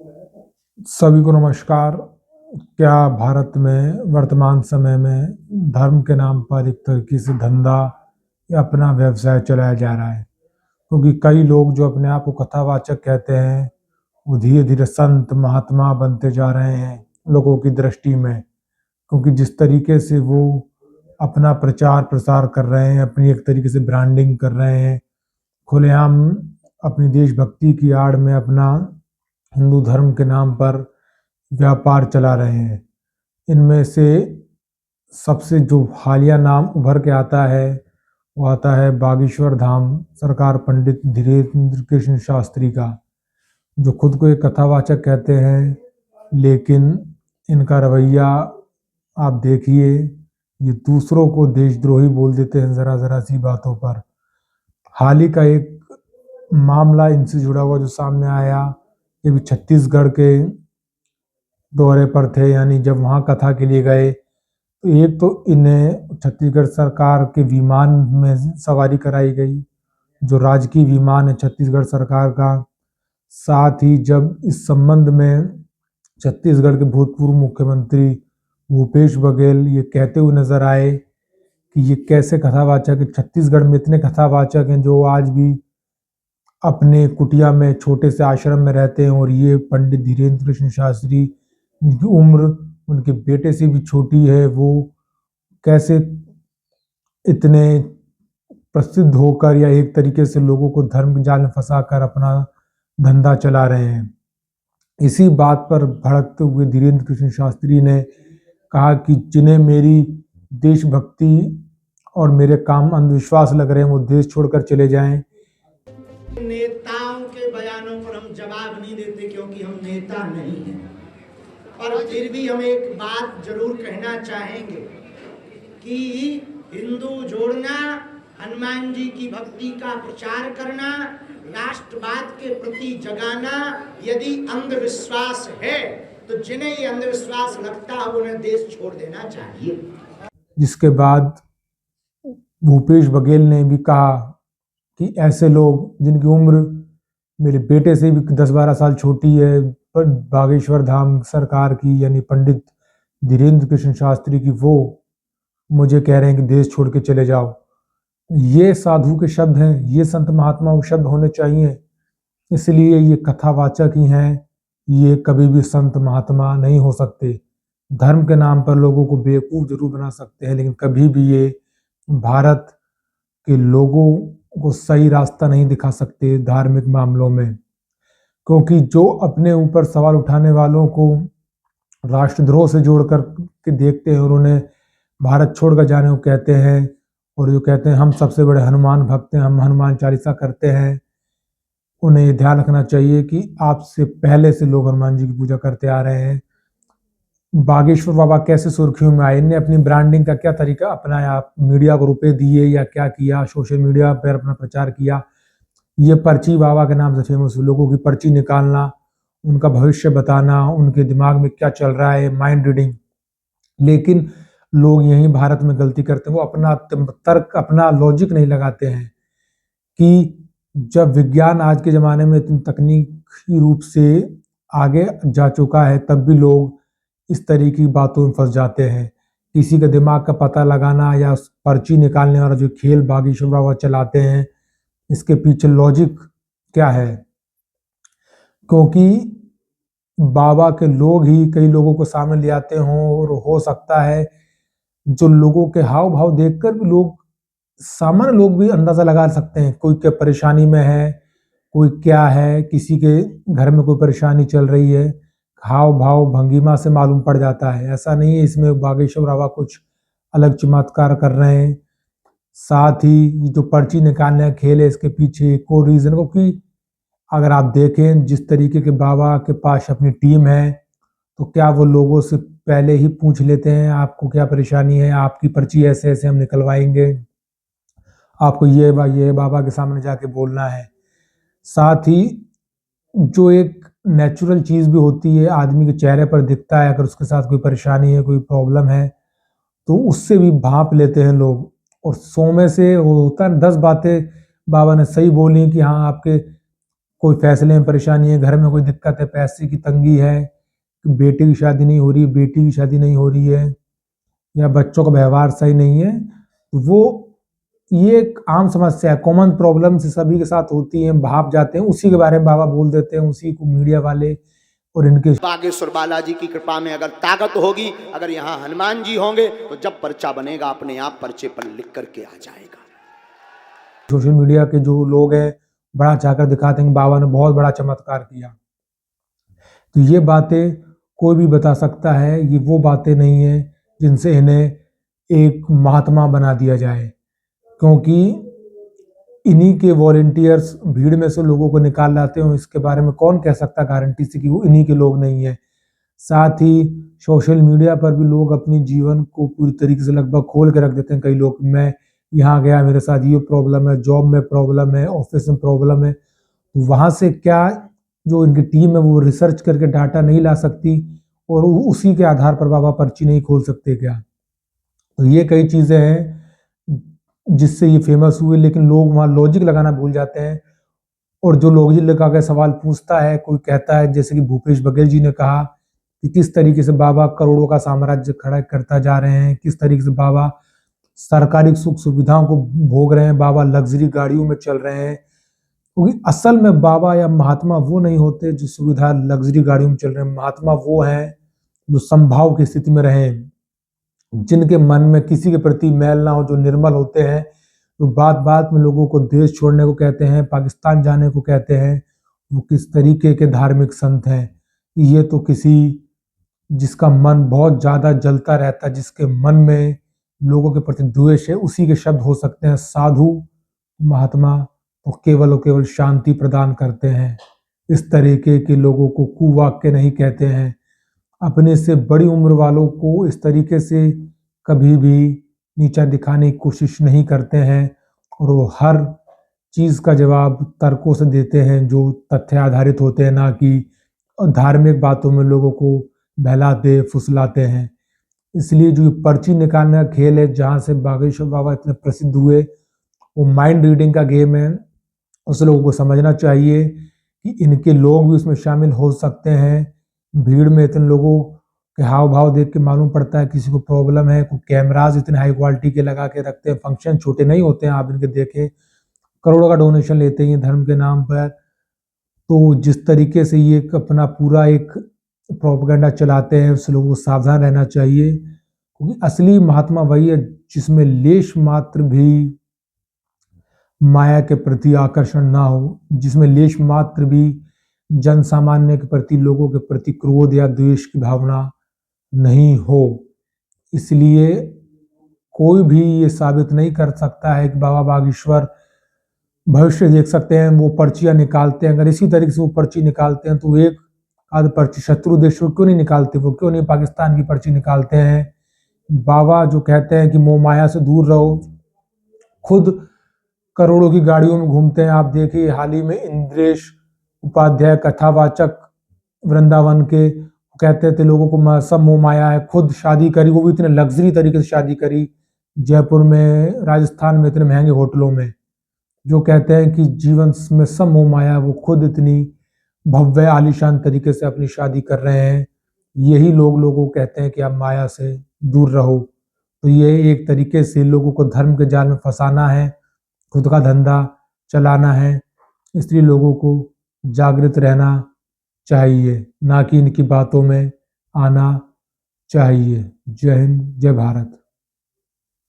सभी को नमस्कार। क्या भारत में वर्तमान समय में धर्म के नाम पर एक तरीके से धंधा या अपना व्यवसाय चलाया जा रहा है? क्योंकि कई लोग जो अपने आप को कथावाचक कहते हैं वो धीरे धीरे संत महात्मा बनते जा रहे हैं लोगों की दृष्टि में। क्योंकि जिस तरीके से वो अपना प्रचार प्रसार कर रहे हैं, अपनी एक तरीके से ब्रांडिंग कर रहे हैं, खुलेआम अपनी देशभक्ति की आड़ में अपना हिंदू धर्म के नाम पर व्यापार चला रहे हैं। इनमें से सबसे जो हालिया नाम उभर के आता है वो आता है बागेश्वर धाम सरकार पंडित धीरेन्द्र कृष्ण शास्त्री का, जो खुद को एक कथावाचक कहते हैं, लेकिन इनका रवैया आप देखिए, ये दूसरों को देशद्रोही बोल देते हैं ज़रा ज़रा सी बातों पर। हाल ही का एक मामला इनसे जुड़ा हुआ जो सामने आया, ये भी छत्तीसगढ़ के दौरे पर थे, यानी जब वहाँ कथा के लिए गए तो एक तो इन्हें छत्तीसगढ़ सरकार के विमान में सवारी कराई गई, जो राजकीय विमान है छत्तीसगढ़ सरकार का। साथ ही जब इस संबंध में छत्तीसगढ़ के भूतपूर्व मुख्यमंत्री भूपेश बघेल ये कहते हुए नजर आए कि ये कैसे कथावाचक है, छत्तीसगढ़ में इतने कथावाचक हैं जो आज भी अपने कुटिया में छोटे से आश्रम में रहते हैं, और ये पंडित धीरेन्द्र कृष्ण शास्त्री जिनकी उम्र उनके बेटे से भी छोटी है, वो कैसे इतने प्रसिद्ध होकर या एक तरीके से लोगों को धर्म के जाल में फंसाकर अपना धंधा चला रहे हैं। इसी बात पर भड़कते हुए धीरेन्द्र कृष्ण शास्त्री ने कहा कि जिन्हें मेरी देशभक्ति और मेरे काम अंधविश्वास लग रहे हैं वो देश छोड़कर चले जाएं। नेताओं के बयानों पर हम जवाब नहीं देते क्योंकि हम नेता नहीं हैं, पर फिर भी हम एक बात जरूर कहना चाहेंगे कि हिंदू जोड़ना, हनुमान जी की भक्ति का प्रचार करना, राष्ट्रवाद के प्रति जगाना यदि अंधविश्वास है तो जिन्हें ये अंधविश्वास लगता है उन्हें देश छोड़ देना चाहिए। जिसके बाद भूपेश बघेल ने भी कहा कि ऐसे लोग जिनकी उम्र मेरे बेटे से भी 10-12 साल छोटी है, पर बागेश्वर धाम सरकार की यानी पंडित धीरेन्द्र कृष्ण शास्त्री की, वो मुझे कह रहे हैं कि देश छोड़ के चले जाओ। ये साधु के शब्द हैं, ये संत महात्माओं के शब्द होने चाहिए, इसलिए ये कथावाचक ही हैं, ये कभी भी संत महात्मा नहीं हो सकते। धर्म के नाम पर लोगों को बेवकूफ़ जरूर बना सकते हैं, लेकिन कभी भी ये भारत के लोगों को सही रास्ता नहीं दिखा सकते धार्मिक मामलों में। क्योंकि जो अपने ऊपर सवाल उठाने वालों को राष्ट्रद्रोह से जोड़कर के देखते हैं और उन्हें भारत छोड़कर जाने को कहते हैं, और जो कहते हैं हम सबसे बड़े हनुमान भक्त हैं, हम हनुमान चालीसा करते हैं, उन्हें ये ध्यान रखना चाहिए कि आपसे पहले से लोग हनुमान जी की पूजा करते आ रहे हैं। बागेश्वर बाबा कैसे सुर्खियों में आए, इनने अपनी ब्रांडिंग का क्या तरीका अपनाया, मीडिया को रुपए दिए या क्या किया, सोशल मीडिया पर अपना प्रचार किया। ये पर्ची बाबा के नाम से फेमस, लोगों की पर्ची निकालना, उनका भविष्य बताना, उनके दिमाग में क्या चल रहा है, माइंड रीडिंग। लेकिन लोग यहीं भारत में गलती करते हैं, वो अपना तर्क, अपना लॉजिक नहीं लगाते हैं कि जब विज्ञान आज के ज़माने में इतनी तकनीकी रूप से आगे जा चुका है, तब भी लोग इस तरह की बातों में फंस जाते हैं। किसी का दिमाग का पता लगाना या पर्ची निकालने वाला जो खेल बागेश्वर बाबा चलाते हैं, इसके पीछे लॉजिक क्या है? क्योंकि बाबा के लोग ही कई लोगों को सामने ले आते हों, और हो सकता है जो लोगों के हाव भाव देखकर भी लोग, सामान्य लोग भी अंदाजा लगा सकते हैं कोई क्या परेशानी में है, कोई क्या है, किसी के घर में कोई परेशानी चल रही है, हाव भाव भंगिमा से मालूम पड़ जाता है। ऐसा नहीं है इसमें बागेश्वर बाबा कुछ अलग चमत्कार कर रहे हैं। साथ ही जो पर्ची निकालने का खेल है, इसके पीछे एक और रीजन, क्योंकि अगर आप देखें जिस तरीके के बाबा के पास अपनी टीम है, तो क्या वो लोगों से पहले ही पूछ लेते हैं आपको क्या परेशानी है, आपकी पर्ची ऐसे ऐसे हम निकलवाएंगे, आपको ये बाबा के सामने जाके बोलना है। साथ ही जो एक नेचुरल चीज़ भी होती है, आदमी के चेहरे पर दिखता है, अगर उसके साथ कोई परेशानी है, कोई प्रॉब्लम है, तो उससे भी भांप लेते हैं लोग, और 100 में से वो होता है 10 बातें बाबा ने सही बोली कि हाँ आपके कोई फैसले में परेशानी है, घर में कोई दिक्कत है, पैसे की तंगी है, बेटे की शादी नहीं हो रही, बेटी की शादी नहीं हो रही है, या बच्चों का व्यवहार सही नहीं है, वो ये एक आम समस्या है, कॉमन प्रॉब्लम से सभी के साथ होती है, भाप जाते हैं, उसी के बारे में बाबा बोल देते हैं, उसी को मीडिया वाले और इनके बागेश्वर बालाजी की कृपा में अगर ताकत होगी, अगर यहाँ हनुमान जी होंगे तो जब पर्चा बनेगा अपने आप पर्चे पर लिख करके आ जाएगा। सोशल मीडिया के जो लोग हैं बड़ा चाहकर दिखाते हैं कि बाबा ने बहुत बड़ा चमत्कार किया, तो ये बातें कोई भी बता सकता है, ये वो बातें नहीं है जिनसे इन्हें एक महात्मा बना दिया जाए, क्योंकि इन्हीं के वॉलंटियर्स भीड़ में से लोगों को निकाल लाते हो, इसके बारे में कौन कह सकता गारंटी से कि वो इन्हीं के लोग नहीं है। साथ ही सोशल मीडिया पर भी लोग अपने जीवन को पूरी तरीके से लगभग खोल के रख देते हैं। कई लोग, मैं यहाँ गया, मेरे साथ ये प्रॉब्लम है, जॉब में प्रॉब्लम है, ऑफिस में प्रॉब्लम है, वहाँ से क्या जो इनकी टीम है वो रिसर्च करके डाटा नहीं ला सकती और उसी के आधार पर बाबा पर्ची नहीं खोल सकते क्या? तो ये कई चीज़ें हैं जिससे ये फेमस हुए, लेकिन लोग वहाँ लॉजिक लगाना भूल जाते हैं। और जो लॉजिक लगा के सवाल पूछता है, कोई कहता है, जैसे कि भूपेश बघेल जी ने कहा कि किस तरीके से बाबा करोड़ों का साम्राज्य खड़ा करता जा रहे हैं, किस तरीके से बाबा सरकारी सुख सुविधाओं को भोग रहे हैं, बाबा लग्जरी गाड़ियों में चल रहे हैं, क्योंकि असल में बाबा या महात्मा वो नहीं होते जो सुविधा लग्जरी गाड़ियों में चल रहे हैं। महात्मा वो हैं जो संभाव की स्थिति में रहे, जिनके मन में किसी के प्रति मैल ना हो, जो निर्मल होते हैं, जो बात बात में लोगों को देश छोड़ने को कहते हैं, पाकिस्तान जाने को कहते हैं। वो किस तरीके के धार्मिक संत हैं, ये तो किसी जिसका मन बहुत ज़्यादा जलता रहता है, जिसके मन में लोगों के प्रति द्वेष है, उसी के शब्द हो सकते हैं। साधु महात्मा तो केवल और केवल शांति प्रदान करते हैं, इस तरीके के लोगों को कुवाक्य नहीं कहते हैं। अपने से बड़ी उम्र वालों को इस तरीके से कभी भी नीचा दिखाने की कोशिश नहीं करते हैं, और वो हर चीज़ का जवाब तर्कों से देते हैं जो तथ्य आधारित होते हैं, ना कि धार्मिक बातों में लोगों को बहलाते फुसलाते हैं। इसलिए जो पर्ची निकालने का खेल है, जहाँ से बागेश्वर बाबा इतने प्रसिद्ध हुए, वो माइंड रीडिंग का गेम है। उस लोगों को समझना चाहिए कि इनके लोग भी उसमें शामिल हो सकते हैं। भीड़ में इतने लोगों के हाव भाव देख के मालूम पड़ता है किसी को प्रॉब्लम है। कुछ कैमराज इतने हाई क्वालिटी के लगा के रखते हैं, फंक्शन छोटे नहीं होते हैं, आप इनके देखें करोड़ों का डोनेशन लेते हैं धर्म के नाम पर। तो जिस तरीके से ये अपना पूरा एक प्रोपेगेंडा चलाते हैं, उससे लोगों को सावधान रहना चाहिए, क्योंकि असली महात्मा वही है जिसमें लेश मात्र भी माया के प्रति आकर्षण ना हो, जिसमें लेश मात्र भी जन सामान्य के प्रति, लोगों के प्रति क्रोध या द्वेष की भावना नहीं हो। इसलिए कोई भी ये साबित नहीं कर सकता है कि बाबा बागेश्वर भविष्य देख सकते हैं। वो पर्चियां निकालते हैं, अगर इसी तरीके से वो पर्ची निकालते हैं तो एक आध पर्ची शत्रु देशों क्यों नहीं निकालते, वो क्यों नहीं पाकिस्तान की पर्ची निकालते हैं? बाबा जो कहते हैं कि मोह माया से दूर रहो, खुद करोड़ों की गाड़ियों में घूमते हैं। आप देखिए हाल ही में इंद्रेश उपाध्याय कथावाचक वृंदावन के कहते थे लोगों को सब मोह माया है, खुद शादी करी, वो भी इतने लग्जरी तरीके से शादी करी, जयपुर में, राजस्थान में, इतने महंगे होटलों में। जो कहते हैं कि जीवन में सब मोह माया, वो खुद इतनी भव्य आलीशान तरीके से अपनी शादी कर रहे हैं। यही लोग लोगों को कहते हैं कि आप माया से दूर रहो। तो ये एक तरीके से लोगों को धर्म के जाल में फंसाना है, खुद का धंधा चलाना है। इसलिए लोगों को जागृत रहना चाहिए, ना कि इनकी बातों में आना चाहिए। जय हिंद, जय भारत।